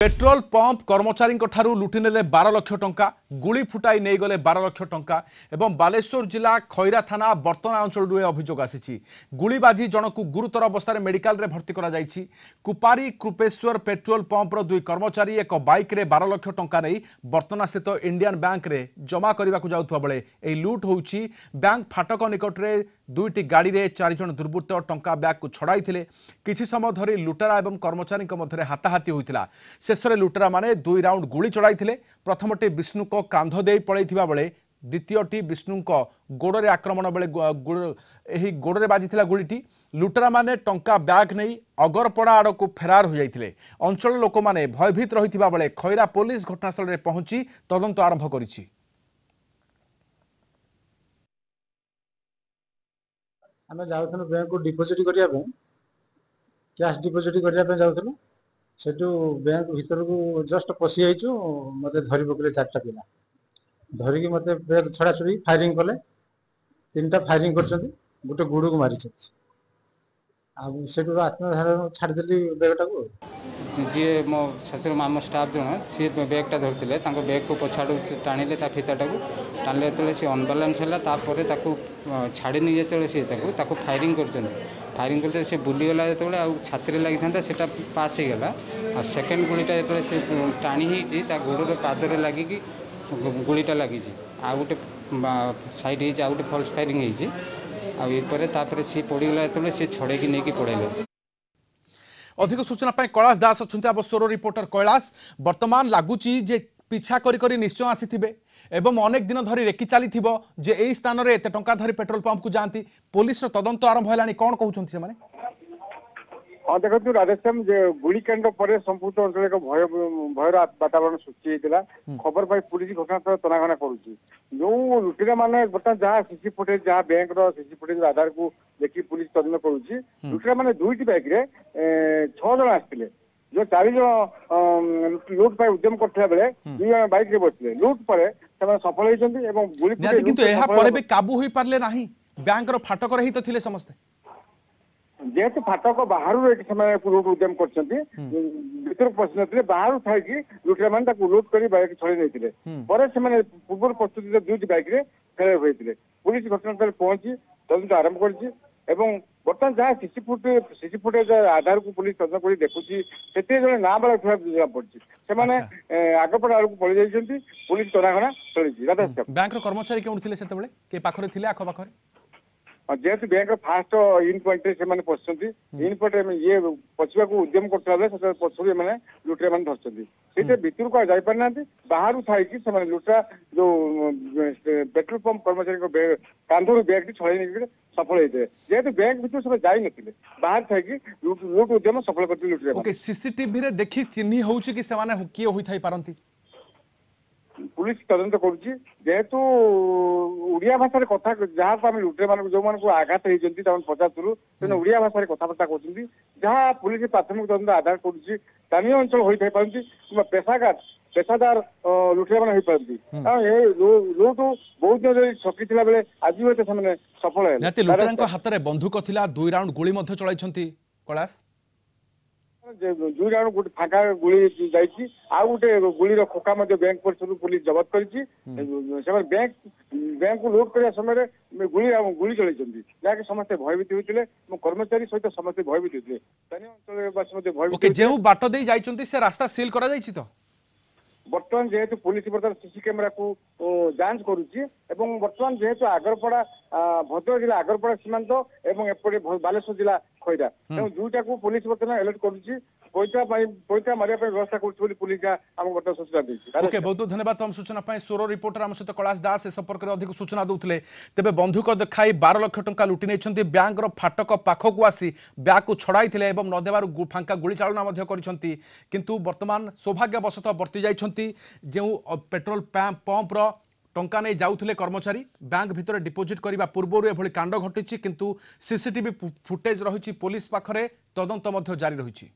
Petrol pump कर्मचारी लुटि नेले 12 लाख टंका गुली फुटाई नहीं गले 12 लाख टंका एवं बालेश्वर जिला खैरा थाना बर्तना अंचल अभियोग आसी गुली बाजी जनक गुरुतर अवस्था मेडिकल रे भर्ती करा जायछि। कुपारी कृपेश्वर पेट्रोल पंपर दुई कर्मचारी एक बाइक रे 12 लाख टंका नहीं बर्तना स्थित इंडियन बैंक रे जमा करने को जाउथबा बेले ए लुट होउछि। बैंक फाटक निकट रे दुईटी गाड़ी रे 4 जन दुर्बृत्त टंका बैग को छड़ाई किछि समय धरी लुटेरा एवं कर्मचारी मध्य हाथाहाथी होइतिला। शेष में लुटेरा माने 2 राउंड गुली चढ़ाई प्रथमटी विष्णु को कांध दे पड़ता बेले द्वितीयटी विष्णु गोड़े आक्रमण बेले गोड़े बाजी गुलीटी। लुटेरा माने टंका बैग नहीं अगरपड़ा आड़ को फेरार हो जाते अंचल लोक मैंने भयभीत रही बेले खैरा पुलिस घटनास्थल में पहुंची तदंत आरंभ करिछि। आम जाऊँ बैंक को डिपोजिट करने कैश डिपोजिट करने जाऊँ सेठू बैंक भीतर को जस्ट पशि जाइचु मते धरी पकड़े 4टा पिला धरिकी मते बैग छड़ा छुड़ी फायरिंग कले 3टा फायरिंग करछथि गोटे गुडू को मारी छथि आ सेठू आत्मधारण छाड़देली बैगटा को जी मो छात्र आम स्टाफ जन सी बैगटा धरते बैग को पछाड़ू टाणिले फिताटा को टाणिले जो सी अनबालान्स है छाड़ी नहीं जो सी फायरिंग फायरिंग करते से बुलीगला जो छाती लगी था से पास हो गला आ सेकेंड गुलीटा जो से टाणी गोड़ पादरे लगिकी गुलीटा लगी आ गोटे साइड हो गोटे फल्स फायरिंग होपर सी पड़गला जो सी छड़े नहीं पड़ेगा। अधिक सूचना कैलाश दास अच्छा अब स्वर रिपोर्टर कैलाश वर्तमान लगुच पिछा करी निश्चय आसी एवं अनेक दिन धरी रेकी चली जे एई स्थान रे एते टंका धरी पेट्रोल पंप को जाती पुलिस तदंत आरंभ है कौन कहते से माने? हाँ देखो राधेश्याम गुलिकांड पर संपूर्ण अंचल एक भयर वातावरण सृष्टि होता खबर पाई पुलिस घटनास्थल तनाघना करुच्ची जो लुटेरा मैंने बर्तमान जहाँ सीसी फुटेज जहाँ बैंक सीसी फुटेज आधार को देखिए पुलिस तदन करुच्ची लुटेरा मैंने 2टी बाइक रे 6 जन आसते जो 4 जन लुट पाई उद्यम करता बेले 2 जन बाइक रे बसले लुट पर सफल होती काबू हो पारे ना बैंक फाटक रही तो थिले समस्ते जेहेतु फाटक बाहर लुट उद्यम कर पशि बाहर थी लुटेरा मैंने लुट कर बाइक छड़ी नहीं पूर्व प्रस्तुत 2टी बाइक फेर होते पुलिस घटनास्थल पहुंची तदंत आरंभ कर बर्तमान जहाँ सीसी फुटेज आधार को पुलिस तदन कर देखुची से जो नाबालक जना पड़ी आगपट आड़ को पड़ जाती पुलिस तनाघना चली। बैंक कर्मचारी क्यों थे पाखे आखपाखे जेहेतु बैंक फास्ट इन पॉइंट से पशुंट इन पॉइंट ये पशिया को उद्यम करते पशु मैंने लुटेरा मैंने धरते भितर को जापार ना बाहर थी लुटेरा जो पेट्रोल पंप कर्मचारी कांधर बैग छड़े नहीं सफल होते जेहेतु बैंक भर सब जाई नथिले बाहर थी लुट उद्यम सफल करते लुटेरा। सीसीटीवी देखी चिन्ह हो किए होई पारंती पुलिस तदंत करुच्ची जेहेतु उड़िया भाषा कथा जहाँ को आम लुटेरा मान जो मान आघात होती पचारू तेना उड़िया भाषा कथबार्ता कर जहाँ पुलिस प्राथमिक तदंत आधार करुच्ची स्थानीय अंचल होता पारती पेशादार लुटेरा मान होती लुट बहुत दिन छकी बेले आज भी सफल है। लुटेरा हाथ में बंधुक थिला 2 राउंड गुली चलाई कैलाश 2 राउंड गोटे फाँका गुली जाइए आउ गोटे गुलीर खोका बैंक परिसर पुलिस जबत कर बैंक को लुट करने समय गुली चलती जहाँकि समस्ते भयभीत होते कर्मचारी सहित समस्ते भयभीत होते स्थानीय अंचलवासी भयभीत जो बाट दे जाइछन्ति से रास्ता सील करा जाइछि तो बर्तमान जेहेतु पुलिस बर्तमान सीसी कैमेरा को जांच करुच्ची बर्तमान जेहेतु आगरपड़ा भद्रक जिला आगरपड़ा सीमांत एवं एपटे बालेश्वर जिला खैरा तेणु 2टा को पुलिस बर्तमान अलर्ट करुच्ची पैसा मारे व्यवस्था कर पुलिस आम बर्तमान सूचना देती। ओके बहुत बहुत धन्यवाद तुम सूचना स्वर रिपोर्टर आम सहित कैलाश दास ए संपर्क में अधिक सूचना दूसरे तेज बंधुक देखाई 12 लाख टंका लुटि नहीं बैंक फाटक पाखक आसी बैग को छड़ाई न देवार फांका गुली चालना किंतु वर्तमान सौभाग्यवशतः वर्ती जाइछन्ति जो पेट्रोल पंपर टंका नहीं जाउथले कर्मचारी बैंक भितर डिपोजिट करने पूर्व एभली कांड घटी किंतु सीसीटीवी फुटेज रही पुलिस पाखरे तदंत जारी रही।